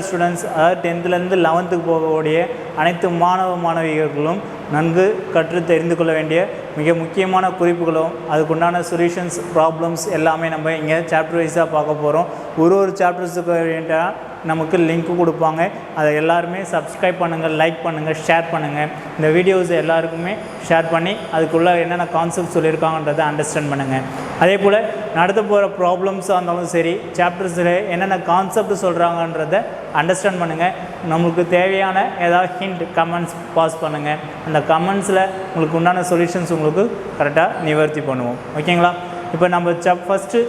Students அதாவது 10th 11th போகக்கூடிய அனைத்து மாணவ மாணவியர்களும் நன்கு கற்று தெரிந்து கொள்ள வேண்டிய மிக முக்கியமான குறிப்புகளும் அதுக்குண்டான சொல்யூஷன்ஸ் ப்ராப்ளம்ஸ் எல்லாமே நம்ம இங்கே சாப்டர் வைஸாக பார்க்க போகிறோம். ஒரு சாப்டர்ஸுக்கு வேண்டிய நமக்கு லிங்க் கொடுப்பாங்க. அதை எல்லாருமே சப்ஸ்கிரைப் பண்ணுங்கள், லைக் பண்ணுங்கள், ஷேர் பண்ணுங்கள். இந்த வீடியோஸ் எல்லாருக்குமே ஷேர் பண்ணி அதுக்குள்ளே என்னென்ன கான்செப்ட் சொல்லியிருக்காங்கன்றதை அண்டர்ஸ்டாண்ட் பண்ணுங்கள். அதே போல் நடத்த போகிற ப்ராப்ளம்ஸாக இருந்தாலும் சரி, சாப்டர்ஸில் என்னென்ன கான்செப்ட் சொல்கிறாங்கன்றதை அண்டர்ஸ்டாண்ட் பண்ணுங்கள். நம்மளுக்கு தேவையான ஏதாவது ஹிண்ட் கமெண்ட்ஸ் பாஸ் பண்ணுங்கள். அந்த கமெண்ட்ஸில் உங்களுக்கு உண்டான சொல்யூஷன்ஸ் உங்களுக்கு கரெக்டாக நிவர்த்தி பண்ணுவோம். ஓகேங்களா? இப்போ நம்ம ஃபஸ்ட்டு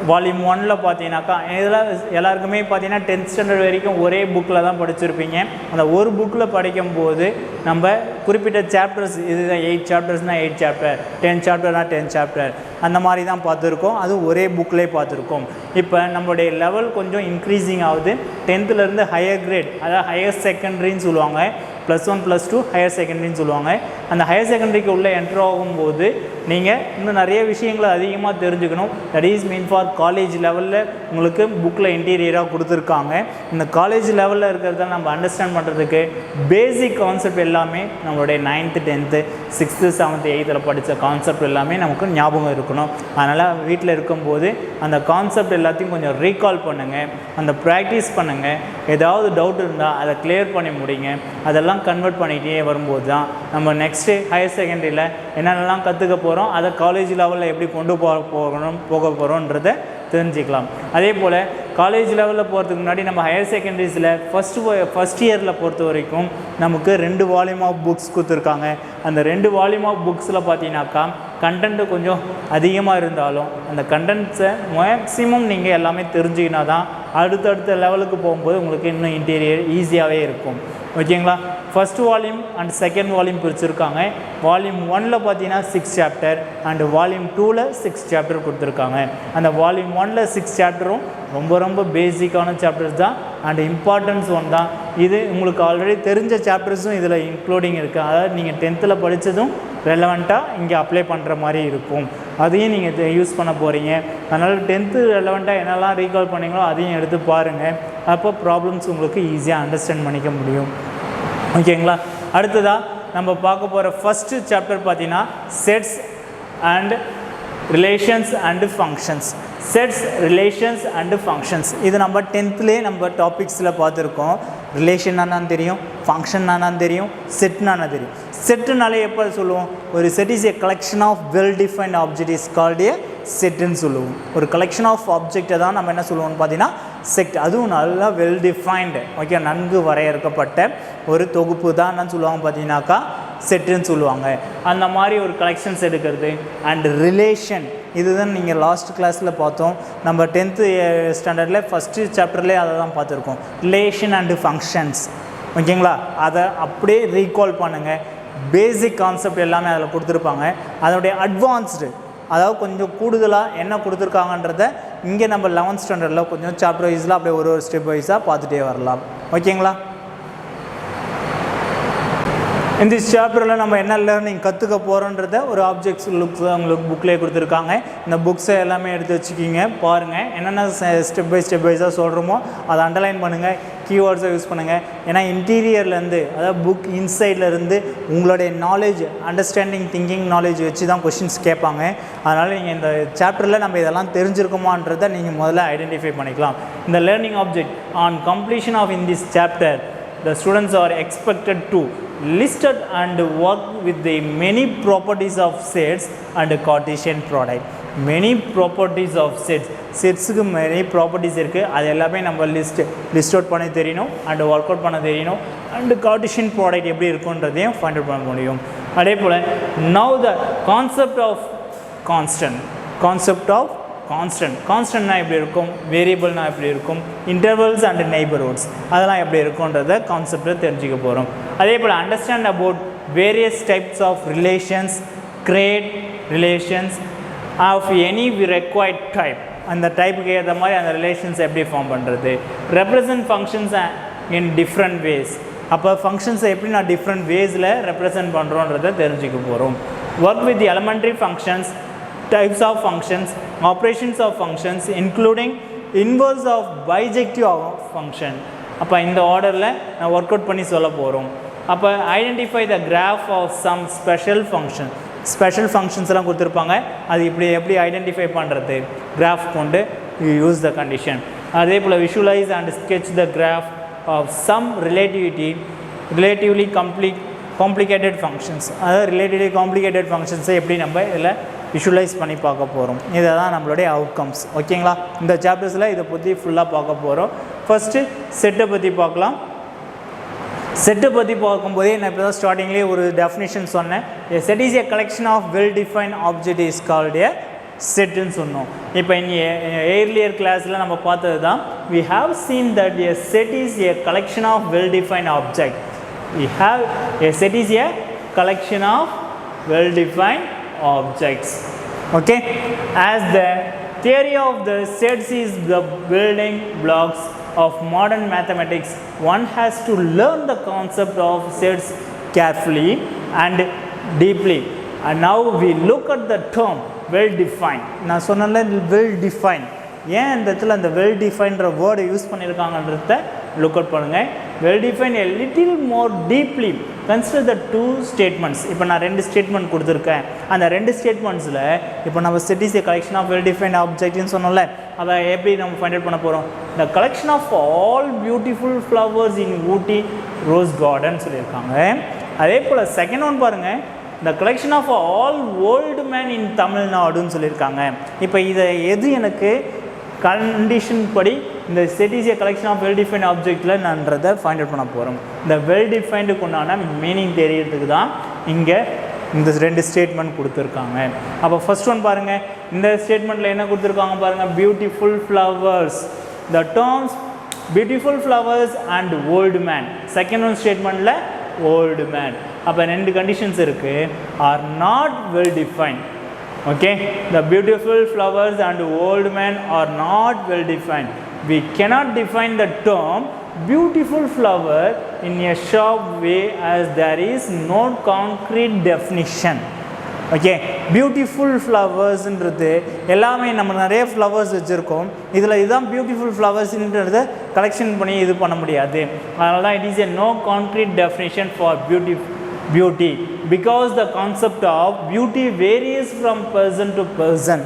வால்யூம் 1 பார்த்தீங்கன்னாக்கா இதில் எல்லாருக்குமே பார்த்தீங்கன்னா 10th ஸ்டாண்டர்ட் வரைக்கும் ஒரே புக்கில் தான் படிச்சிருப்பீங்க. அந்த ஒரு புக்கில் படிக்கும்போது நம்ம குறிப்பிட்ட சாப்டர்ஸ் இதுதான் 8 சாப்டர்ஸ்னால் 8 சாப்டர், 10 சாப்டர்னால் 10 சாப்டர் அந்த மாதிரி தான் பார்த்துருக்கோம். அது ஒரே புக்கிலே பார்த்துருக்கோம். இப்போ நம்மளுடைய லெவல் கொஞ்சம் இன்க்ரீஸிங் ஆகுது. 10th ஹையர் கிரேட், அதாவது ஹையர் செகண்டரின்னு சொல்லுவாங்க, +1 +2 ஹையர் செகண்டரின்னு சொல்லுவாங்க. அந்த ஹையர் செகண்டரிக்கு உள்ளே என்ட்ரு ஆகும்போது நீங்கள் இன்னும் நிறைய விஷயங்களை அதிகமாக தெரிஞ்சுக்கணும். That is mean for college லெவலில் உங்களுக்கு புக்கில் இன்டீரியராக கொடுத்துருக்காங்க. இந்த காலேஜ் லெவலில் இருக்கிறத நம்ம அண்டர்ஸ்டாண்ட் பண்ணுறதுக்கு பேசிக் கான்செப்ட் எல்லாமே நம்மளுடைய 9th 10th 6th 7th 8th படித்த கான்செப்ட் எல்லாமே நமக்கு ஞாபகம் இருக்கணும். அதனால் வீட்டில் இருக்கும்போது அந்த கான்செப்ட் எல்லாத்தையும் கொஞ்சம் ரீகால் பண்ணுங்கள், அந்த ப்ராக்டிஸ் பண்ணுங்கள். ஏதாவது டவுட் இருந்தால் அதை கிளியர் பண்ணி முடிங்க. அதெல்லாம் கன்வெர்ட் பண்ணிகிட்டே வரும்போது தான் நம்ம நெக்ஸ்ட்டு ஹையர் செகண்டரியில் என்னென்னலாம் கற்றுக்க போகிறோம், அதை காலேஜ் லெவலில் எப்படி கொண்டு போக போகிறோன்றதை தெரிஞ்சுக்கலாம். அதே போல் காலேஜ் லெவலில் போகிறதுக்கு முன்னாடி நம்ம ஹையர் செகண்டரிஸில் ஃபஸ்ட் இயரில் பொறுத்த வரைக்கும் நமக்கு 2 வால்யூம் ஆஃப் புக்ஸ் கொடுத்துருக்காங்க. அந்த 2 வால்யூம் ஆஃப் புக்ஸில் பார்த்தீங்கன்னாக்கா கண்டென்ட்டு கொஞ்சம் அதிகமாக இருந்தாலும் அந்த கண்டென்ட்ஸை மேக்ஸிமம் நீங்கள் எல்லாமே தெரிஞ்சுக்கினா தான் அடுத்தடுத்த லெவலுக்கு போகும்போது உங்களுக்கு இன்னும் இன்டீரியர் ஈஸியாகவே இருக்கும். ஓகேங்களா? First volume and second volume பிரிச்சுருக்காங்க. வால்யூம் 1 பார்த்தீங்கன்னா 6 சாப்டர் அண்ட் வால்யூம் 2 6 சாப்டர் கொடுத்துருக்காங்க. அந்த வால்யூம் 1 6 சாப்டரும் ரொம்ப பேசிக்கான சாப்டர்ஸ் தான் அண்ட் இம்பார்ட்டன்ஸ் ஒன் தான். இது உங்களுக்கு ஆல்ரெடி தெரிஞ்ச சாப்டர்ஸும் இதில் இன்க்ளூடிங் இருக்குது. அதாவது நீங்கள் 10th படித்ததும் ரெலவெண்ட்டாக இங்கே அப்ளை பண்ணுற மாதிரி இருக்கும். அதையும் நீங்கள் யூஸ் பண்ண போகிறீங்க. அதனால் 10th ரெலவெண்ட்டாக என்னெல்லாம் ரீகால் பண்ணிங்களோ அதையும் எடுத்து பாருங்கள். அப்போ ப்ராப்ளம்ஸ் உங்களுக்கு ஈஸியாக அண்டர்ஸ்டாண்ட் பண்ணிக்க முடியும். ஓகேங்களா? அடுத்ததாக நம்ம பார்க்க போகிற ஃபஸ்ட்டு சாப்டர் பார்த்தீங்கன்னா sets and relations and functions. Sets, relations and functions இது நம்ம 10th நம்ம டாபிக்ஸில் பார்த்துருக்கோம். ரிலேஷன் என்னன்னு தெரியும், ஃபங்க்ஷன் என்னன்னு தெரியும், செட்னான்னு தெரியும். செட்டுனாலே எப்போ சொல்லுவோம், ஒரு set is a collection of well defined object is called a செட்டுன்னு சொல்லுவோம். ஒரு கலெக்ஷன் ஆஃப் ஆப்ஜெக்டை தான் நம்ம என்ன சொல்லுவோம்னு பார்த்தீங்கன்னா செட். அதுவும் நல்லா வெல் டிஃபைன்டு, ஓகே, நன்கு வரையறுக்கப்பட்ட ஒரு தொகுப்பு தான் என்னன்னு சொல்லுவாங்க பார்த்தீங்கன்னாக்கா செட்டுன்னு சொல்லுவாங்க. அந்த மாதிரி ஒரு கலெக்ஷன்ஸ் எடுக்கிறது. அண்ட் ரிலேஷன் இதுதான் நீங்கள் லாஸ்ட் கிளாஸில் பார்த்தோம். நம்ம 10th ஸ்டாண்டர்டில் ஃபஸ்ட்டு சாப்டர்லேயே அதை தான் பார்த்துருக்கோம், ரிலேஷன் அண்டு ஃபங்க்ஷன்ஸ். ஓகேங்களா? அதை அப்படியே ரீகால் பண்ணுங்கள். பேசிக் கான்செப்ட் எல்லாமே அதில் கொடுத்துருப்பாங்க. அதோடைய அட்வான்ஸ்டு, அதாவது கொஞ்சம் கூடுதலாக என்ன கொடுத்துருக்காங்கன்றத இங்கே நம்ம 11th ஸ்டாண்டர்டில் கொஞ்சம் சாப்டர் வைஸில் அப்படியே ஒரு ஸ்டெப் வைஸாக பார்த்துட்டே வரலாம். ஓகேங்களா? இந்த சாப்டரில் நம்ம என்ன லேர்னிங் கற்றுக்க போகிறோன்றத ஒரு ஆப்ஜெக்ட்ஸ் லுக்ஸ் உங்களுக்கு புக்லேயே கொடுத்துருக்காங்க. இந்த புக்ஸை எல்லாமே எடுத்து வச்சுக்கிங்க, பாருங்கள். என்னென்ன ஸ்டெப் பை வைஸாக சொல்கிறோமோ அதை அண்டர்லைன் பண்ணுங்கள், கீவேர்ட்ஸை யூஸ் பண்ணுங்கள். ஏன்னா இன்டீரியர்லேருந்து, அதாவது புக் இன்சைட்லேருந்து உங்களுடைய நாலேஜ், அண்டர்ஸ்டாண்டிங், திங்கிங் நாலேஜ் வச்சு தான் கொஷின்ஸ் கேட்பாங்க. அதனால் நீங்கள் இந்த சாப்டரில் நம்ம இதெல்லாம் தெரிஞ்சிருக்குமான்றதை நீங்கள் முதல்ல ஐடென்டிஃபை பண்ணிக்கலாம். இந்த learning object on completion of in this chapter the students are expected to listed and work with the many properties of sets and Cartesian product. Many properties of sets. Setsக்கு many properties இருக்குது. அது எல்லாமே நம்ம list out பண்ண தெரியணும் and work out பண்ண தெரியணும். And Cartesian product எப்படி இருக்குன்றதையும் find out பண்ண முடியும். அதே போல் now the concept of கான்ஸ்டன்ட்னா எப்படி இருக்கும், வேரியபிள்னா எப்படி இருக்கும், இன்டர்வல்ஸ் அண்ட் நெய்பர்ஹுட்ஸ் அதெல்லாம் எப்படி இருக்குன்றத கான்செப்டை தெரிஞ்சுக்க போகிறோம். அதே போல் understand about various types of relations, create relations of any required type. அந்த டைப்புக்கு ஏற்ற மாதிரி அந்த ரிலேஷன்ஸ் எப்படி ஃபார்ம் பண்ணுறது, represent functions in different ways. அப்போ ஃபங்க்ஷன்ஸை எப்படி நான் டிஃப்ரெண்ட் வேஸில் ரெப்ரசன்ட் பண்ணுறோன்றதை தெரிஞ்சுக்க போகிறோம். Work with elementary functions, types of functions, operations of functions including inverse of bijective function. அப்போ இந்த ஆர்டரில் நான் ஒர்க் அவுட் பண்ணி சொல்ல போகிறோம். அப்போ identify the graph of some special function. Special ஃபங்க்ஷன்ஸ்லாம் கொடுத்துருப்பாங்க, அது எப்படி ஐடென்டிஃபை பண்ணுறது கிராஃப் கொண்டு யூஸ் த கண்டிஷன். அதே போல் visualise and sketch the graph of some relatively complicated functions. அதாவது ரிலேட்டிவ்லி காம்ப்ளிகேட்டட் ஃபங்க்ஷன்ஸை எப்படி நம்ம இதில் விஷுவலைஸ் பண்ணி பார்க்க போகிறோம். இதை தான் நம்மளுடைய அவுட்கம்ஸ். ஓகேங்களா, இந்த சாப்டர்ஸில் இதை பற்றி ஃபுல்லாக பார்க்க போகிறோம். ஃபஸ்ட்டு செட்டை பற்றி பார்க்கலாம். செட்டை பற்றி பார்க்கும்போதே நான் இப்போ தான் ஸ்டார்டிங்லேயே ஒரு டெஃபினிஷன் சொன்னேன். A set is a collection of well-defined object is called a செட்டுன்னு சொன்னோம். இப்போ ஏர்லியர் கிளாஸில் நம்ம பார்த்தது தான் we have seen that a set is a collection of well-defined object. We have a set is a collection of well-defined objects. Okay, as the theory of the sets is the building blocks of modern mathematics, one has to learn the concept of sets carefully and deeply. And now we look at the term well defined. நான் சொன்னல well defined, ஏன் இந்த இடத்துல அந்த well definedற வேர்டை use பண்ணியிருக்காங்கன்றத look out பண்ணுங்கள். well defined a little more deeply. Consider the two statements. இப்போ நான் 2 ஸ்டேட்மெண்ட் கொடுத்துருக்கேன். அந்த 2 ஸ்டேட்மெண்ட்ஸில் இப்போ நம்ம set is a collection of well defined objects சொன்னோம்ல, அதை எப்படி நம்ம ஃபைண்ட் அவுட் பண்ண போகிறோம்? the collection of all beautiful flowers in Ooty rose garden சொல்லியிருக்காங்க. அதே போல் செகண்ட் ஒன் பாருங்கள், the collection of all old men in தமிழ்நாடுன்னு சொல்லியிருக்காங்க. இப்போ இதை எது எனக்கு கண்டிஷன் படி இந்த set is a collection of well defined ஆப்ஜெக்டில் நான்றதை ஃபைண்ட் அவுட் பண்ண போகிறோம். இந்த வெல் டிஃபைன்டுக்கு உண்டான மீனிங் தெரியறதுக்கு தான் இங்கே இந்த 2 ஸ்டேட்மெண்ட் கொடுத்துருக்காங்க. அப்போ ஃபர்ஸ்ட் ஒன் பாருங்கள், இந்த ஸ்டேட்மெண்ட்டில் என்ன கொடுத்துருக்காங்க பாருங்கள், beautiful flowers, the terms beautiful flowers and old man. Second one ஸ்டேட்மெண்ட்டில் ஓல்டு மேன். அப்போ 2 கண்டிஷன்ஸ் இருக்குது, are not well defined. Okay, the beautiful flowers and old men are not well defined. We cannot define the term beautiful flower in a sharp way as there is no concrete definition. Okay, beautiful flowers ன்றது எல்லாமே நம்ம நிறைய flowers வச்சுருக்கோம், இதில் இதுதான் beautiful ஃப்ளவர்ஸ்ன்றதை collection பண்ணி இது பண்ண முடியாது. அதனால தான் it is a no concrete definition for beauty because the concept of beauty varies from person to person.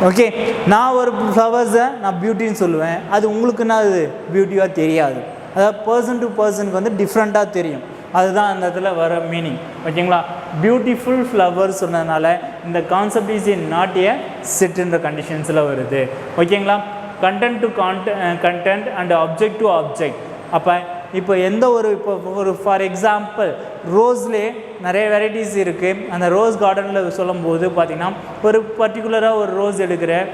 Okay, நான் ஒரு ஃப்ளவர்ஸை நான் பியூட்டின்னு சொல்லுவேன், அது உங்களுக்குன்னா அது பியூட்டியாக தெரியாது. அதாவது பர்சன் டு பர்சனுக்கு வந்து டிஃப்ரெண்ட்டாக தெரியும். அதுதான் அந்த இடத்துல வர மீனிங். ஓகேங்களா, பியூட்டிஃபுல் ஃப்ளவர்ஸ் சொன்னதுனால இந்த கான்செப்ட் இஸ் நாட் ஏ செட்டுன்ற கண்டிஷன்ஸில் வருது. ஓகேங்களா, content to content and object to object. அப்போ இப்போ எந்த ஒரு இப்போ ஒரு ஃபார் எக்ஸாம்பிள் ரோஸ்லேயே நிறைய வெரைட்டிஸ் இருக்குது. அந்த ரோஸ் கார்டனில் சொல்லும்போது பார்த்திங்கன்னா ஒரு பர்டிகுலராக ஒரு ரோஸ் எடுக்கிறேன்,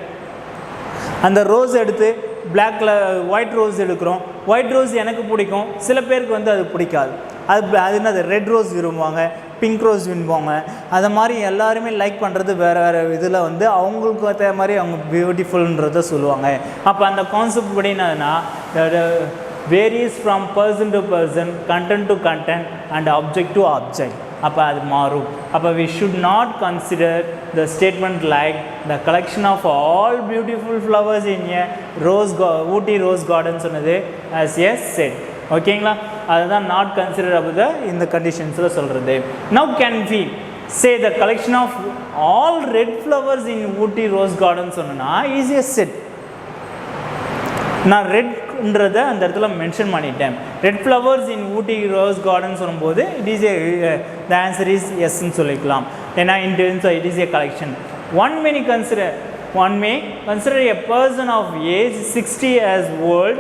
அந்த ரோஸ் எடுத்து பிளாக் கலர் ஒயிட் ரோஸ் எடுக்கிறோம். ஒயிட் ரோஸ் எனக்கு பிடிக்கும், சில பேருக்கு வந்து அது பிடிக்காது. அது என்னது ரெட் ரோஸ் விரும்புவாங்க, பிங்க் ரோஸ் விரும்புவாங்க. அதை மாதிரி எல்லாருமே லைக் பண்ணுறது வேறு இதில் வந்து அவங்களுக்கு ஏற்ற மாதிரி அவங்க பியூட்டிஃபுல்ன்றதை சொல்லுவாங்க. அப்போ அந்த கான்செப்ட் படி என்னதுன்னா varies from person to person, content to content and object to object. அப்போ அது மாறும். அப்போ we should not consider the statement like the collection of all beautiful flowers in a Ooty rose garden சொன்னது as a set. ஓகேங்களா, அதுதான் not considerable இந்த கண்டிஷன்ஸில் சொல்கிறது. Now can we say the collection of all red flowers in Ooty rose garden சொன்னா is a set. நான் ரெட்ன்றதை அந்த இடத்துல mention பண்ணிட்டேன். Red flowers in Ooty rose garden சொல்லும்போது it is the answer is எஸ்ன்னு சொல்லிக்கலாம். ஏன்னா it is a collection. One may consider a person of age 60 as old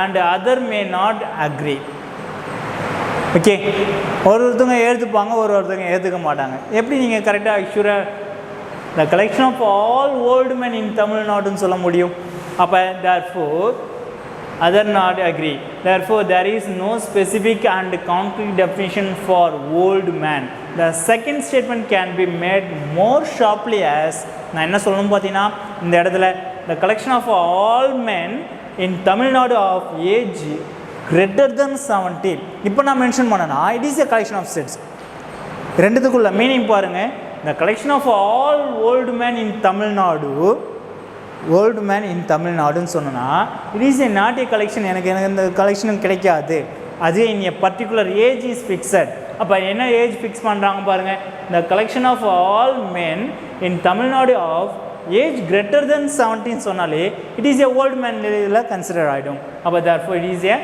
and other may not agree. Okay, ஒருத்தவங்க ஏற்றுப்பாங்க, ஒருத்தவங்க ஏற்றுக்க மாட்டாங்க. எப்படி நீங்கள் கரெக்டாக ஆக்சுவலாக the collection of all old men in தமிழ்நாடுன்னு சொல்ல முடியும்? அப்போ therefore other not agree. Therefore there is no specific and concrete definition for old man. The second statement can be made more sharply as நான் என்ன சொல்லணும் பார்த்தீங்கன்னா இந்த இடத்துல the collection of all men in Tamil Nadu of age greater than 70. இப்போ நான் mention பண்ணனா it is a collection of sets. ரெண்டுத்துக்குள்ள மீனிங் பாருங்கள். the collection of all old men in Tamil Nadu old man in தமிழ்நாடுன்னு சொன்னோன்னா it is a not a collection. எனக்கு இந்த கலெக்ஷனும் கிடைக்காது. அது in a particular age is fixed. அப்போ என்ன ஏஜ் ஃபிக்ஸ் பண்ணுறாங்க பாருங்கள். இந்த collection of all men in Tamil Nadu of age greater than 17 சொன்னாலே it is a old man இதில் கன்சிடர் ஆகிடும். அப்போ therefore it is a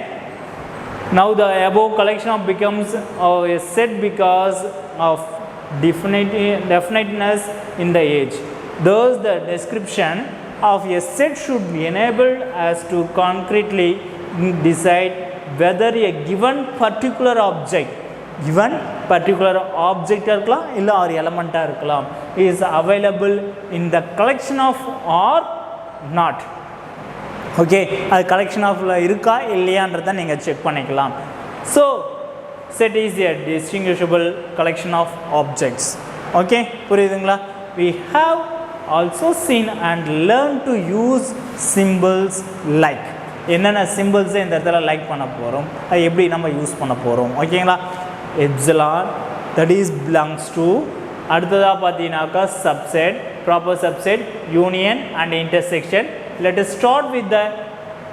now the above collection of becomes a set because of definiteness in the age. Thus the description of a set should be enabled as to concretely decide whether a given particular object இருக்கலாம் இல்லை ஒரு எலமெண்ட்டாக இருக்கலாம் is available in the collection of or not. Okay, அது collection ஆஃப்ல இருக்கா இல்லையான்றதை நீங்கள் check பண்ணிக்கலாம். So set is a distinguishable collection of objects. Okay, புரியுதுங்களா? we have also seen and learned to use symbols like. என்னென்ன சிம்பிள்ஸை இந்த இடத்துல லைக் பண்ண போகிறோம், அது எப்படி நம்ம யூஸ் பண்ண போகிறோம். ஓகேங்களா? Epsilon that is belongs to, அடுத்ததாக பார்த்தீங்கன்னாக்கா subset, proper subset, union and intersection. Let us start with the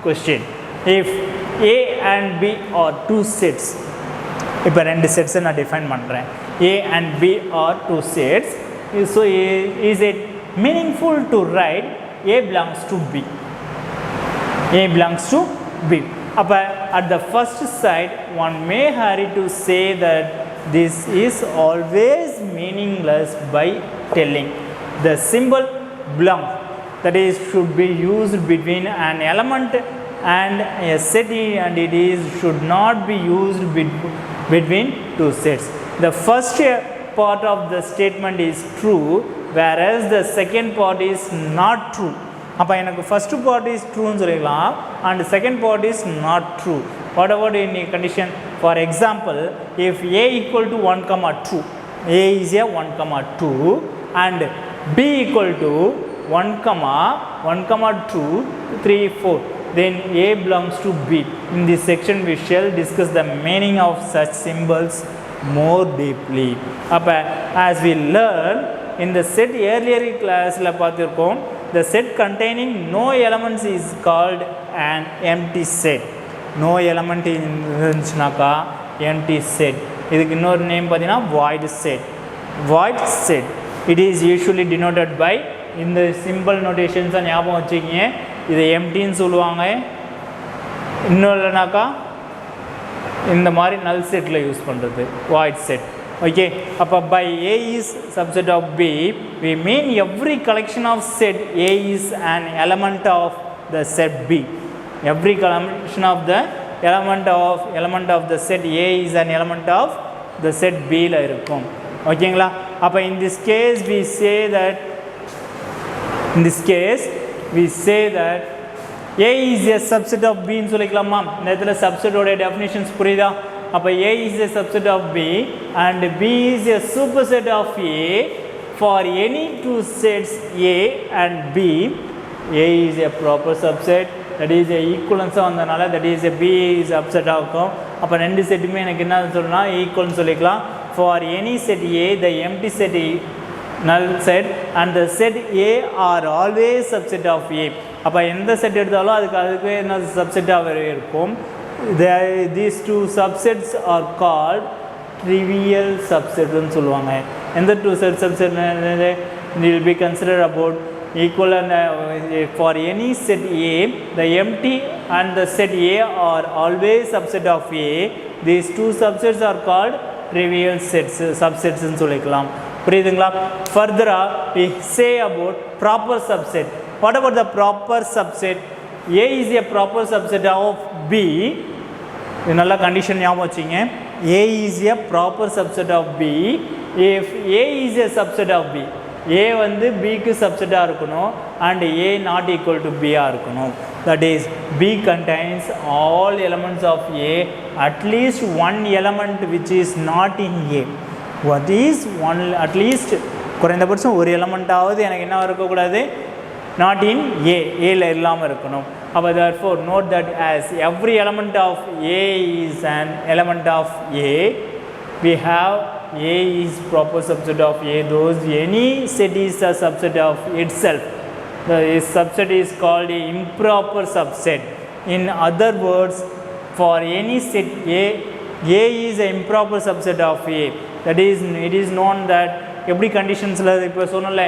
question. If A and B are two sets, இப்போ ரெண்டு செட்ஸை நான் டிஃபைன் பண்ணுறேன். A and B are two sets. So is it meaningful to write A belongs to B? A belongs to B. அப்போ at the first side one may hurry to say that this is always meaningless by telling the symbol belong, that is should be used between an element and a set, and it is should not be used between two sets. The first part of the statement is true, whereas the second part is not true. அப்போ எனக்கு first part is ட்ரூன்னு சொல்லிக்கலாம் and second part is not true. What about in condition? For example, if A equal to 1,2, A is A 1,2 and B equal to 1,2, 3, 4, then A belongs to B. In this section we shall discuss the meaning of such symbols more deeply. அப்போ as we learn in the set earlier classல பார்த்திருக்கோம், the set containing no elements is called an empty set. no element இருந்துச்சுனாக்கா empty set. இதுக்கு இன்னொரு name பார்த்தீங்கன்னா void set. void set, it is usually denoted by, இந்த simple நோட்டேஷன்ஸை ஞாபகம் வச்சுக்கிங்க. இதை எம்டின்னு சொல்லுவாங்க. இன்னும் இல்லைனாக்கா இந்த மாதிரி நல் செட்டில் யூஸ் பண்ணுறது வாய்ட் செட். ஓகே, அப்போ by A is subset of B we mean every collection of set A is an element of the set B. every collection of the element of the set A is an element of the set B ல இருக்கும். ஓகேங்களா? அப்போ in this case we say that A is a subset of B ன்னு சொல்லிக்கலாமா? இந்த இடத்துல சப்செட்டோட definitions புரியுதா? அப்போ A is a subset of B and B is a superset of A for any two sets A and B. A is a proper subset, that is a equivalence வந்தனால that is a B is subset ஆகும். அப்போ ரெண்டு செட்டுமே எனக்கு என்ன சொல்லணும்னா ஈக்குவல்னு சொல்லிக்கலாம். For any set A, the empty set null set and the set A are always subset of A. அப்போ எந்த செட் எடுத்தாலும் அதுக்கு என்ன சப்செட்டாக இருக்கும். These two subsets are called trivial subsets சொல்லுவாங்க. எந்த two subset will be considered about equal and for any set A, the empty and the set A are always subset of A. These two subsets are called trivial subsets ன்னு சொல்லிக்கலாம். புரியுதுங்களா? Further we say about proper subset. What about the proper subset? A is a proper subset of B. இது நல்ல condition ஞாபகம் வச்சுங்க. A is a proper subset of B if A is a subset of B. A வந்து Bக்கு சப்செட்டாக இருக்கணும் and A not equal to B இருக்கணும். That is B contains all elements of A, at least one element which is not in A. What is one? At least குறைந்தபட்சம் ஒரு எலமெண்ட்டாவது எனக்கு என்ன இருக்கக்கூடாது, not in A, Aல இல்லாமல் இருக்கணும். அப்போ therefore note that as every element of A is an element of A, we have A is proper subset of A. Those any set is a subset of itself. the subset is called a improper subset. In other words, for any set A is an improper subset of A. That is, it is known that every conditions இப்போ சொன்னல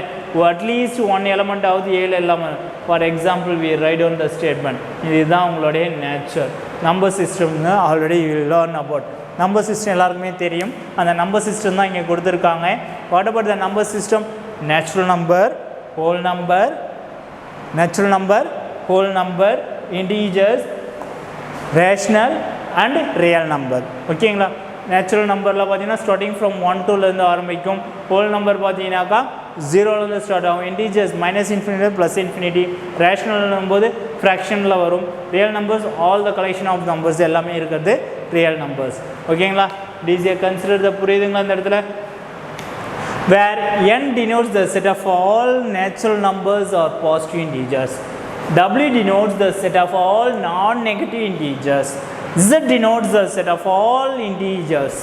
at least one element ஆவது A இல்லாம. For example, we write down the statement. இதுதான் உங்களுடைய nature. Number சிஸ்டம்னு already you learn about. Number system எல்லாருக்குமே தெரியும். அந்த நம்பர் சிஸ்டம் தான் இங்கே கொடுத்துருக்காங்க. What about the number system? Natural number, whole number, natural number, whole number, integers, rational and real number. ஓகேங்களா? நேச்சுரல் நம்பரில் பார்த்தீங்கன்னா ஸ்டார்டிங் ஃப்ரம் 1 2லேருந்து ஆரம்பிக்கும். ஹோல் நம்பர் பார்த்தீங்கன்னாக்கா 0லேருந்து ஸ்டார்ட் ஆகும். Integers minus infinity plus infinity. Rational போது ஃப்ராக்ஷனில் வரும். Real numbers all the collection of numbers எல்லாமே இருக்கிறது ரியல் நம்பர்ஸ். ஓகேங்களா? டிசியை கன்சிடர் த புரியுதுங்களா இந்த இடத்துல? Where n denotes the set of all natural numbers or positive integers. W denotes the set of all non-negative integers. Z denotes the set of all integers.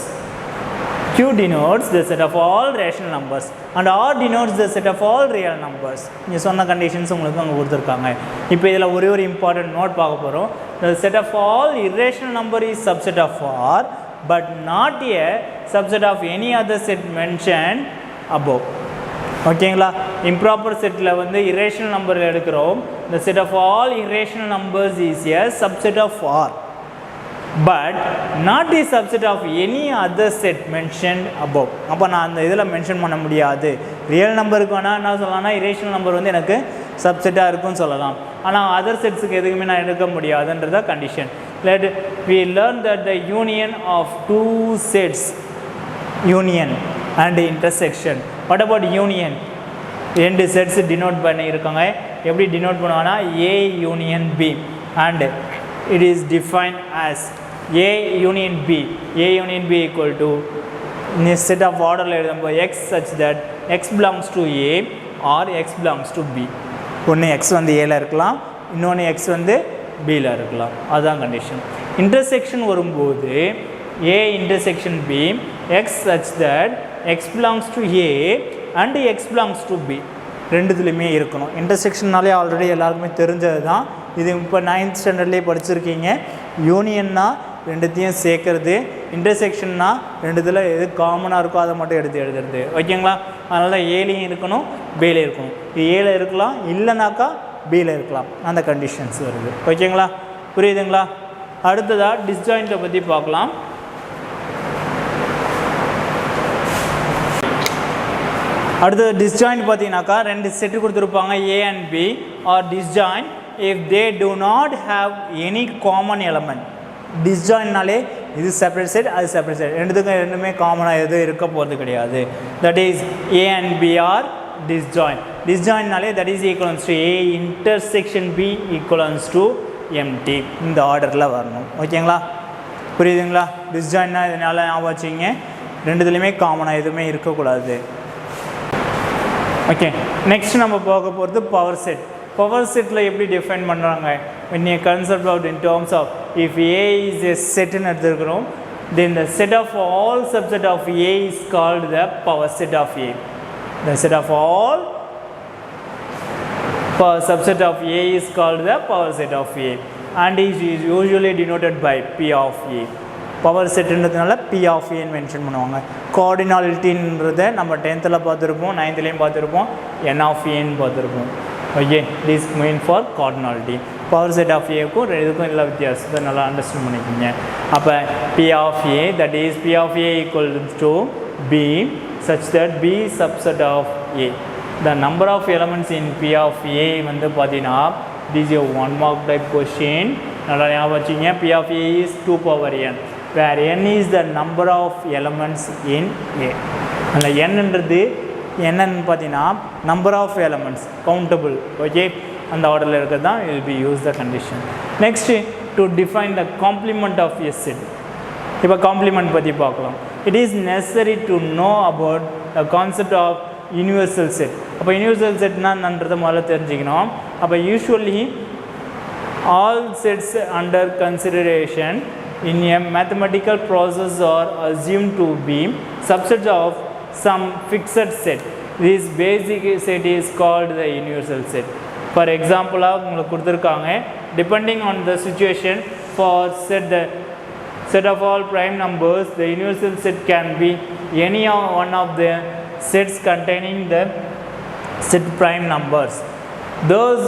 Q denotes the set of all rational numbers. And R denotes the set of all real numbers. இங்கே சொன்ன conditions உங்களுக்கு அங்கே கொடுத்துருக்காங்க. இப்போ இதில் ஒரே ஒரு important note பார்க்க போகிறோம். The set of all irrational number is subset of R, but not a subset of any other set mentioned above. ஓகேங்களா? இம்ப்ராப்பர் செட்டில் வந்து இரேஷனல் நம்பர் எடுக்கிறோம். The set of all irrational numbers is a subset of R, but not a subset of any other set mentioned above. அப்போ நான் அந்த இதில் mention பண்ண முடியாது. Real நம்பருக்கு வேணால் என்ன சொல்லலாம்னா இரேஷனல் நம்பர் வந்து எனக்கு சப்செட்டாக இருக்குன்னு சொல்லலாம். ஆனால் அதர் செட்ஸுக்கு எதுக்குமே நான் எடுக்க முடியாதுன்றத condition. Let we learn that the union of two sets, union and intersection. What about union? ரெண்டு செட்ஸ் டினோட் பண்ணியிருக்காங்க. எப்படி டினோட் பண்ணுவாங்கன்னா A union B, and it is defined as A union B. A union B equal to in a set of order எழுதும்போது X such that X belongs to A or X belongs to B. ஒன்று X வந்து Aல இருக்கலாம், இன்னொன்று X வந்து Bல இருக்கலாம். அதுதான் condition. Intersection வரும்போது A intersection B, X such that X belongs to A and X belongs to B. ரெண்டுத்துலையுமே இருக்கணும். இன்டர்செக்ஷன்னாலே already எல்லாருக்குமே தெரிஞ்சது தான். இது இப்போ 9th ஸ்டாண்டர்ட்லேயே படிச்சிருக்கீங்க. யூனியன்னா ரெண்டுத்தையும் சேர்க்கறது, இன்டர்செக்ஷன்னா ரெண்டுத்தில் எது காமனாக இருக்கோ அதை மட்டும் எடுத்து எழுதுறது. ஓகேங்களா? அதனால தான் ஏலையும் இருக்கணும், பேலையும் இருக்கணும். ஏல இருக்கலாம், இல்லைனாக்கா பியில் இருக்கலாம். அந்த கண்டிஷன்ஸ் வருது. ஓகேங்களா? புரியுதுங்களா? அடுத்ததாக டிஸ்ஜாயிண்ட்டை பற்றி பார்க்கலாம். அடுத்தது டிஸ்ஜாயிண்ட் பார்த்தீங்கன்னாக்கா ரெண்டு செட்டு கொடுத்துருப்பாங்க, A and B are disjoint if they do not have any common element. டிஸ்ஜாயின்ட்னாலே இது செப்பரேட் செட், அது செப்பரேட் செட், ரெண்டுத்துக்கும் ரெண்டுமே காமனாக எதுவும் இருக்க போகிறது கிடையாது. That is A and B are disjoint. டிஸ்ஜாயின்ட்னாலே that is equivalence to A intersection B equivalence to empty. இந்த ஆர்டரில் வரணும். ஓகேங்களா? புரியுதுங்களா? டிஸ்ஜாயின்ட்னா இதனால ஞாபகம் வச்சுங்க, ரெண்டுத்துலேயுமே காமனாக எதுவுமே இருக்கக்கூடாது. ஓகே, நெக்ஸ்ட் நம்ம பார்க்க போகிறது பவர் செட். பவர் செட்டில் எப்படி டிஃபைன் பண்ணுறாங்க? when you concept out in terms of if A is a set ன்னு எடுத்துக்கிறோம், then the set of all subset of A is called the power set of A. The set of all subset of A is called the power set of A and is usually denoted by P of A. Power செட்டுன்றதுனால P of A mention பண்ணுவாங்க. கார்டினாலிட்டின்றதை நம்ம 10th பார்த்துருப்போம், 9th பார்த்துருப்போம், N of A ன்னு பார்த்துருப்போம். Okay, this mean for cardinality. Power set of ஏக்கும் இதுக்கும் எல்லா வித்தியாசத்தை நல்லா அண்டர்ஸ்டாண்ட் பண்ணிக்கோங்க. அப்போ P of A, that is P of A equal to B such that B subset of A. The number of elements in P of A வந்து பார்த்தீங்கன்னா this is a 1 mark type question. நல்லா ஞாபகம் வச்சுங்க. P of A is 2 power n, where n is the number of elements in A. அந்த nன்றது என்னன்னு பார்த்தீங்கன்னா number of elements, countable. Okay, அந்த ஆர்டரில் இருக்கிறது தான் will be use the condition. Next to define the complement of a set. இப்போ complement பற்றி பார்க்கலாம். It is necessary to know about the concept of universal set. அப்போ யூனிவர்சல் செட்னான்றதை முதல்ல தெரிஞ்சுக்கணும். அப்போ usually all sets under consideration in a mathematical process are assumed to be subsets of some fixed set. This basic set is called the universal set. For எக்ஸாம்பிளாக உங்களுக்கு கொடுத்துருக்காங்க depending on the situation for set of all prime numbers the universal set can be any one of the sets containing the set prime numbers. Those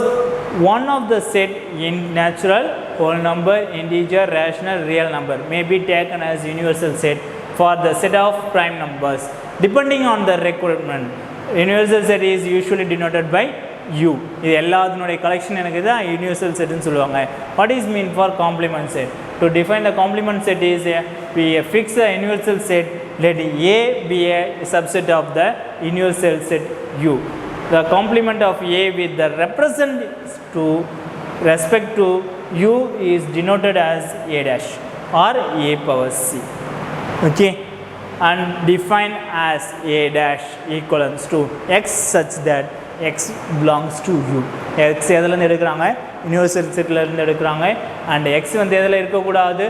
one of the set in natural, whole number, integer, rational, real number may be taken as universal set for the set of prime numbers depending on the requirement. Universal set is usually denoted by U. இது எல்லாத்தினுடைய collection எனக்கு தான் universal செட்னு சொல்லுவாங்க. What is mean for complement set? To define the complement set is we fix a universal set, let A be a subset of the universal set U. The complement of A with the represent to respect to U is denoted as A dash or A power C. Okay, and define as A dash equals to X such that X belongs to U. X எதில் எடுக்கிறாங்க universal settle இருந்து எடுக்கிறாங்க and X வந்து எதில் இருக்கக்கூடாது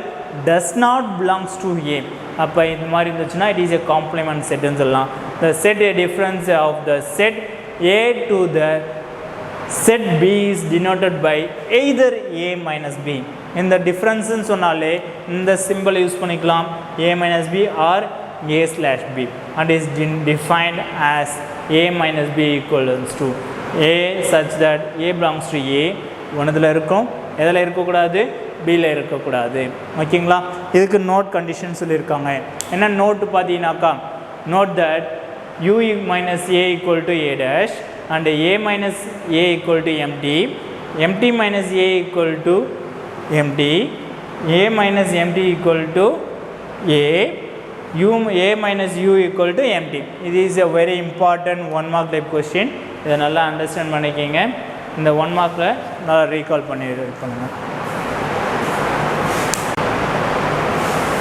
does not belongs to A. அப்போ இந்த மாதிரி இருந்துச்சுன்னா it is a complement செட்னு சொல்லலாம். The set a difference of the set A to the set B is denoted by either A minus B. இந்த டிஃப்ரென்ஸ்னு சொன்னாலே இந்த சிம்பிள் யூஸ் பண்ணிக்கலாம் A minus B or A slash B and is defined as A minus B equals to A such that A belongs to A ஒன்றுதில் இருக்கும் எதில் இருக்கக்கூடாது பியில் இருக்கக்கூடாது. ஓகேங்களா, இதுக்கு நோட் கண்டிஷன் சொல்லியிருக்காங்க. என்ன நோட்டு பார்த்தீங்கன்னாக்கா note that U minus A equal to A dash and A minus A equal to empty, empty minus A equal to empty, A minus empty equal to A, A minus U equal to empty. It is a very important 1 mark type question. இதை நல்லா understand பண்ணிக்கிங்க. இந்த 1 மார்க்கில் நல்லா recall பண்ணுங்க.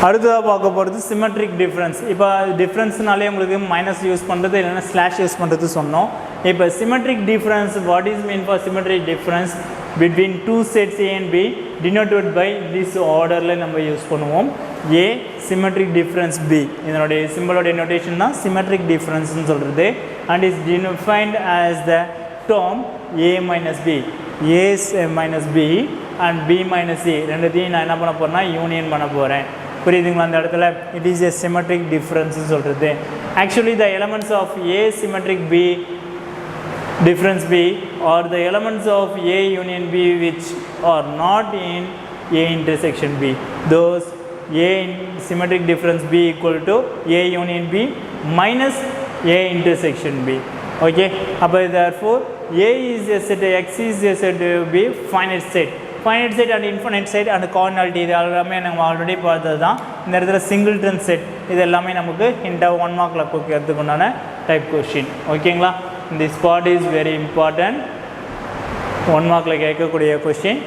அடுத்ததாக பார்க்க போகிறது சிமெட்ரிக் டிஃப்ரென்ஸ். இப்போ டிஃப்ரென்ஸ்னாலே உங்களுக்கு மைனஸ் யூஸ் பண்ணுறது இல்லைன்னா ஸ்லாஷ் யூஸ் பண்ணுறது சொன்னோம். இப்போ symmetric difference what is mean for symmetric difference between two sets A and B denoted by this ஆர்டரில் நம்ம யூஸ் பண்ணுவோம். A சிமெட்ரிக் டிஃப்ரென்ஸ் B இதனுடைய சிம்பிளோடைய நோட்டேஷன் தான் சிமெட்ரிக் டிஃப்ரென்ஸ்னு சொல்கிறது and is defined as the term A minus B, A minus B and B minus A ரெண்டுத்தையும் நான் என்ன பண்ண போகிறேன்னா யூனியன் பண்ண போகிறேன். புரியுதுங்களா? அந்த இடத்துல இட் இஸ் எ சிமெட்ரிக் டிஃப்ரென்ஸ்னு சொல்கிறது. Actually the elements of A symmetric B difference B or the elements of A union B which are not in A intersection B. Those A symmetric difference B equal to A union B minus A intersection B. Okay, therefore A is a set, X is a set B finite set. Finite set and infinite set and cardinality இது எல்லாமே நம்ம already பார்த்தது தான். இந்த இடத்துல singleton set இது எல்லாமே நமக்கு இன்டர் 1 மார்க்கில் கேட்கறதுக்கு உண்டான டைப் கொஸ்டின். ஓகேங்களா, this part is very important. 1 மார்க்கில் கேட்கக்கூடிய question.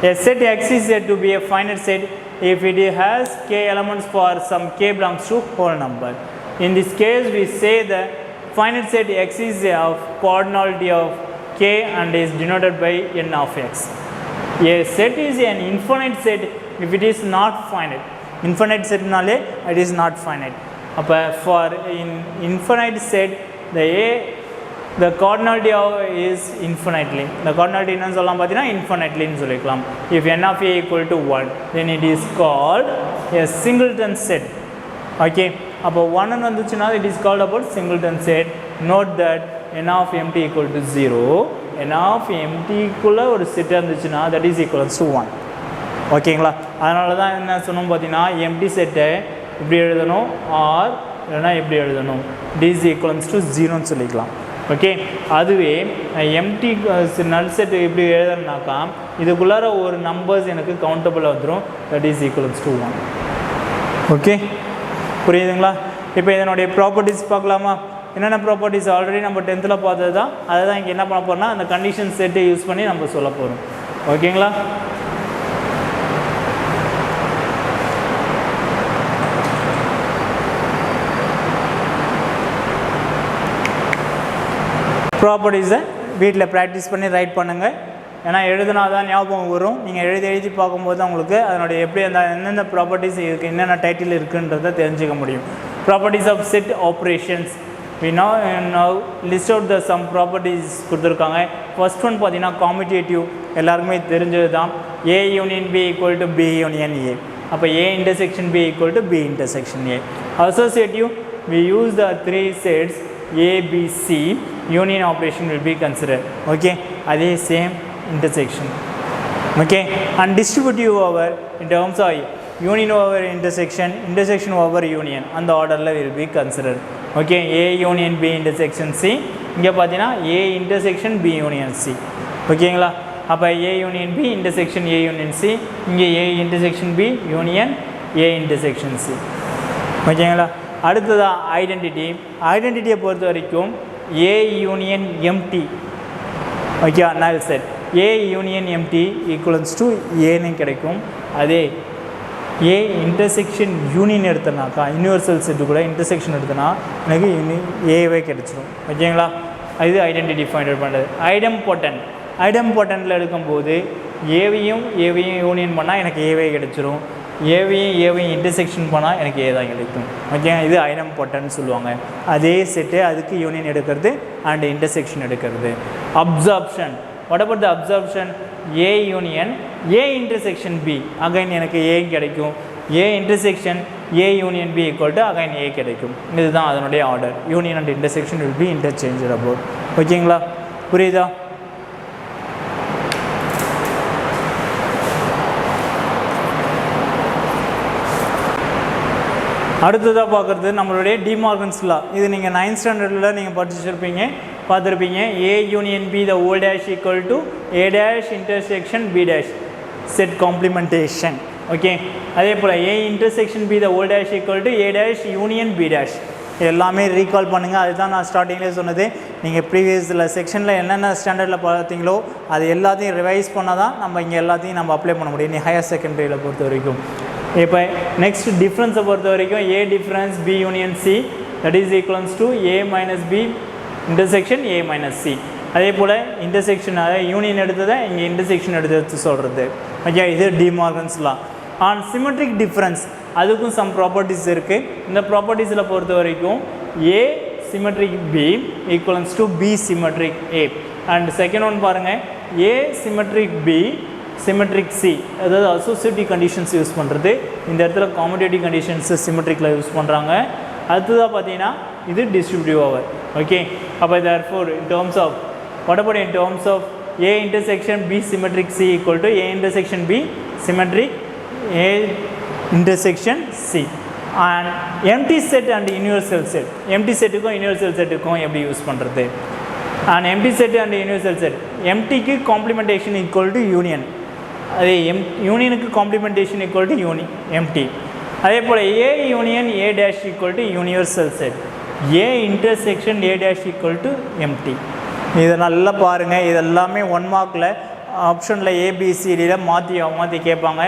A set X is said to be a finite set if it has k elements for some k belongs to whole number. In this case we say the finite set X is of cardinality of k and is denoted by n of X. A set is an infinite set if it is not finite. Infinite set naale it is not finite. அப்போ for in infinite set the cardinality is infinitely. The cardinality என்னன்னு சொல்லலாம் பார்த்தீங்கன்னா infinitelyன்னு சொல்லிக்கலாம். If n of A equal to 1 then it is called a singleton set. Okay, அப்போ 1 வந்துச்சுன்னா it is called about singleton set. Note that n of empty equal to 0. n of emptyக்குள்ள ஒரு set இருந்துச்சுன்னா that is equals to 1. ஓகேங்களா, அதனால தான் என்ன சொன்னோம் பார்த்தீங்கன்னா எம்டி செட்டை இப்படி எழுதணும் ஆர் இல்லைனா எப்படி எழுதணும் d is equals to 0ன்னு சொல்லிக்கலாம். ஓகே, அதுவே எம்டி நல் செட் இப்படி எழுதுனாக்கா இதுக்குள்ளார ஒரு நம்பர்ஸ் எனக்கு கவுண்டபிள் வந்துடும் that is equals to 1. Okay, புரியுதுங்களா? இப்போ இதனுடைய ப்ராப்பர்ட்டிஸ் பார்க்கலாமா? என்னென்ன ப்ராப்பர்ட்டிஸ் ஆல்ரெடி நம்ம 10th பார்த்தது தான், அதை தான் இங்கே என்ன பண்ண போகிறோம்னா அந்த கண்டிஷன் செட்டை யூஸ் பண்ணி நம்ம சொல்ல போகிறோம். ஓகேங்களா? ப்ராப்பர்ட்டிஸை வீட்டில் ப்ராக்டிஸ் பண்ணி ரைட் பண்ணுங்கள். ஏன்னா எழுதுனா தான் ஞாபகம் வரும். நீங்கள் எழுதி பார்க்கும்போது தான் உங்களுக்கு அதனுடைய எப்படி அந்த எந்தெந்த ப்ராப்பர்ட்டிஸ் இருக்குது என்னென்ன டைட்டில் இருக்குன்றதை தெரிஞ்சுக்க முடியும். Properties of set operations we now list out the some properties கொடுத்துருக்காங்க. First one பார்த்தீங்கன்னா commutative, எல்லாருக்குமே தெரிஞ்சது தான். A union B equal to B union A. அப்போ A intersection B equal to B intersection A. Associative, we use the three sets A, B, C. Union operation will be considered. Okay, அதே same intersection. Okay, and distributive over in terms of union over intersection, intersection over union, and the order will be considered. Okay, A union B intersection C. இங்கே பார்த்தீங்கன்னா A intersection B union C. ஓகேங்களா, அப்போ A union B intersection A union C. இங்கே A intersection B union A intersection C. ஓகேங்களா, அடுத்ததாக identity. ஐடென்டிட்டியை பொறுத்த வரைக்கும் A union empty. Okay, null set. A union empty equals to Aன்னு கிடைக்கும். அதே A intersection union எடுத்தனாக்கா யூனிவர்சல் செட்டு கூட இன்டர்செக்ஷன் எடுத்தனா எனக்கு ஏவே கிடைச்சிடும். ஓகேங்களா, இது ஐடென்டிட்டி ஃபைண்ட் அவுட் பண்ணுறது. ஐடெம்பொட்டன்ட்டில் எடுக்கும்போது ஏவையும் யூனியன் பண்ணால் எனக்கு ஏவே கிடைச்சிரும். ஏவையும் இன்டர்செக்ஷன் பண்ணால் எனக்கு ஏ தான் கிடைக்கும். ஓகே, இது ஐடெம்பொட்டன்ட்னு சொல்லுவாங்க. அதே செட்டு அதுக்கு யூனியன் எடுக்கிறது அண்ட் இன்டர்செக்ஷன் எடுக்கிறது. Absorption, what about the absorption? A union A intersection B, again எனக்கு A கிடைக்கும். A intersection A union B equal to again A கிடைக்கும். இதுதான் அதனுடைய order. Union and intersection will be interchangeable. ஓகேங்களா, புரியுதா? அடுத்ததாக பார்க்குறது நம்மளுடைய டிமார்கன்ஸ் லா. இது நீங்கள் 9th ஸ்டாண்டர்டில் நீங்கள் பார்த்துருப்பீங்க. A union B the O dash equal to A dash intersection B dash set complementation. Okay, அதே போல் A intersection B the O dash equal to A dash union B dash. எல்லாமே recall பண்ணுங்கள். அதுதான் நான் ஸ்டார்டிங்லேயே சொன்னது. நீங்கள் ப்ரீவியஸில் செக்ஷனில் என்னென்ன ஸ்டாண்டர்டில் பார்த்தீங்களோ அது எல்லாத்தையும் ரிவைஸ் பண்ணால் தான் நம்ம இங்கே எல்லாத்தையும் நம்ம அப்ளை பண்ண முடியும். நீ ஹையர் செகண்டரியில் பொறுத்த வரைக்கும். இப்போ நெக்ஸ்ட் டிஃப்ரென்ஸை பொறுத்த வரைக்கும் A difference B union C that is equals to A minus B intersection A minus C. அதே போல் இன்டர்செக்ஷன், அதாவது யூனியன் எடுத்ததை இங்கே இன்டர்செக்ஷன் எடுத்து சொல்கிறது. ஓகே, இது De Morgan's law. On symmetric difference அதுக்கும் சம் ப்ராப்பர்ட்டிஸ் இருக்குது. இந்த ப்ராப்பர்ட்டிஸில் பொறுத்த வரைக்கும் A symmetric B equivalence to B symmetric A. And second one பாருங்கள், A symmetric B symmetric C, அதாவது அசோசியேட்டிவ் கண்டிஷன்ஸ் யூஸ் பண்ணுறது. இந்த இடத்துல காமுடேட்டிவ் கண்டிஷன்ஸ் சிமெட்ரிக்கில் யூஸ் பண்ணுறாங்க. அடுத்ததாக பார்த்தீங்கன்னா இது டிஸ்ட்ரிபியூட்டிவ் ஓவர். ஓகே, அப்போ therefore in terms of what about in terms of A intersection B symmetric C equal to A intersection B symmetric A intersection C. And empty set and universal set, empty செட்டுக்கும் universal செட்டுக்கும் எப்படி use பண்ணுறது? and empty set and universal set, emptyக்கு complementation equal to union, அதே யூனியனுக்கு complementation equal to empty. அதே போல் A union A dash equal to universal set, A intersection A dash equal to empty. இதை நல்லா பாருங்கள். இதெல்லாமே 1 மார்க்கில் ஆப்ஷனில் ABCடியில் மாற்றி கேட்பாங்க.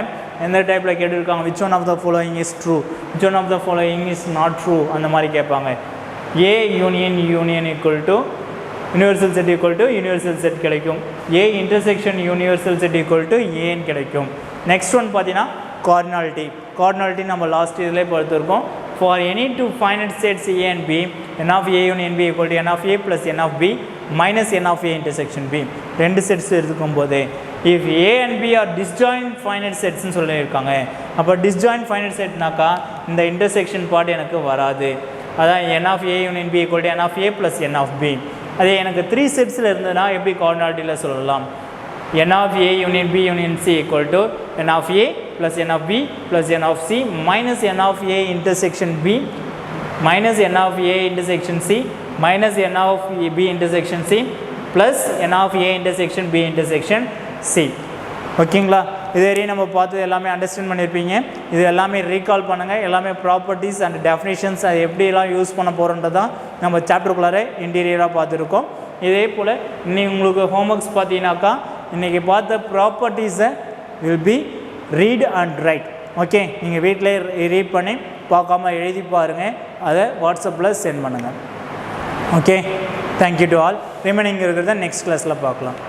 எந்த டைப்பில் கேட்டிருக்காங்க, which one of the following is true, which one of the following is not true, அந்த மாதிரி கேட்பாங்க. A union equal to universal set equal to universal set கிடைக்கும். A intersection universal set equal to A கிடைக்கும். Next one பார்த்தீங்கன்னா cardinality நம்ம last இதில் பார்த்துருக்கோம். For any two finite sets A and B, n of A union B equal to n of A plus n of B minus n of A intersection B. ரெண்டு sets எடுக்கும்போது if A and B are disjoint finite setsன்னு சொல்லியிருக்காங்க. அப்போ disjoint finite setனாக்கா இந்த intersection part எனக்கு வராது. அதான் n of A union B equal to n of A plus n of B. அதே எனக்கு 3 செட்ஸில் இருந்ததுன்னா எப்படி கார்டினாலிட்டியில் சொல்லலாம்? n of A union B union C equal to n of A plus n of B plus n of C minus n of A intersection B minus n of A intersection C minus n of B intersection C plus n of A intersection B intersection C. ஓகேங்களா, இது வரையும் நம்ம பார்த்தது எல்லாமே understand பண்ணியிருப்பீங்க. இது எல்லாமே recall பண்ணுங்கள். எல்லாமே ப்ராப்பர்ட்டிஸ் அண்ட் டெஃபினேஷன்ஸ் அது எப்படியெல்லாம் யூஸ் பண்ண போகிறோன்றதான் நம்ம சாப்டருக்குள்ளார இன்டீரியராக பார்த்துருக்கோம். இதே போல் இன்னைக்கு உங்களுக்கு ஹோம்ஒர்க்ஸ் பார்த்தீங்கன்னாக்கா இன்றைக்கி பார்த்த ப்ராப்பர்ட்டிஸை will be read and write. Okay, நீங்கள் வீட்டிலே ரீட் பண்ணி பார்க்காம எழுதி பாருங்கள். அதை வாட்ஸ்அப்பில் சென்ட் பண்ணுங்கள். Okay, thank you to all. Remaining இருக்கிறத நெக்ஸ்ட் கிளாஸில் பார்க்கலாம்.